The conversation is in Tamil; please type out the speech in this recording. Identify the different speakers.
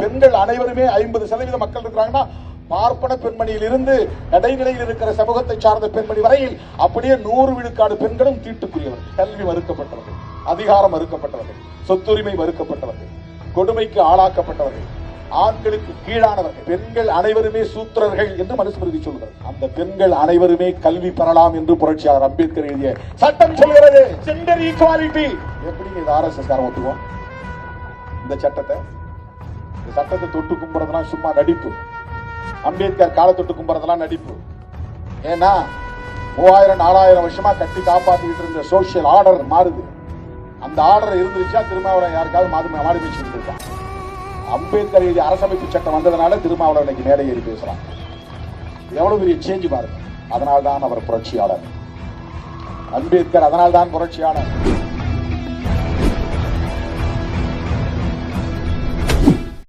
Speaker 1: பெண்கள் அனைவருமே 50% மக்கள் இருக்கிறாங்கன்னா பார்ப்பன பெண்மணியில் இருந்து நடைநிலையில் இருக்கிற சமூகத்தை சார்ந்த பெண்மணி வரையில் அப்படியே 100 விழுக்காடு பெண்களும் தீட்டுக்குரியவர்கள். கல்வி மறுக்கப்பட்டவர்கள், அதிகாரம் மறுக்கப்பட்டவர்கள், சொத்துரிமை மறுக்கப்பட்டவர்கள், கொடுமைக்கு ஆளாக்கப்பட்டவர்கள், ஆண்களுக்கு கீழானவர்கள். பெண்கள் அனைவருமே சூத்திரர்கள் என்று மனுஸ்மிருதி சொல்கிறது. அந்த பெண்கள் அனைவருமே கல்வி பெறலாம் என்று புரட்சியாளர் அம்பேத்கர் எழுதிய சட்டம் சொல்கிறது. Gender equality. எப்படி இது RSS காரன் ஒத்துக்குவோம்? இந்த சட்டத்தை தொட்டு கும்புறதெல்லாம் சும்மா நடிப்பு. அம்பேத்கர் காலை தொட்டு கும்புறதெல்லாம் நடிப்பு. ஏன்னா 3000-4000 வருஷமா கட்டி காப்பாத்திட்டு இருந்த சோசியல் ஆர்டர் மாறுது. அந்த ஆர்டர் இருந்துருச்சா திருமாவளவன் யாருக்காவது மாடு மேய்ச்சிட்டு இருப்பான். அம்பேத்கர் எழுதிய அரசமைப்பு சட்டம் வந்ததுனால திருமாவளவன் இன்னைக்கு மேடை ஏறி பேசுறான். எவ்வளவு பெரிய சேஞ்ச் பாருங்க. அதனால்தான் அவர் புரட்சியாளர். அம்பேத்கர் அதனால்தான் புரட்சியாளர்.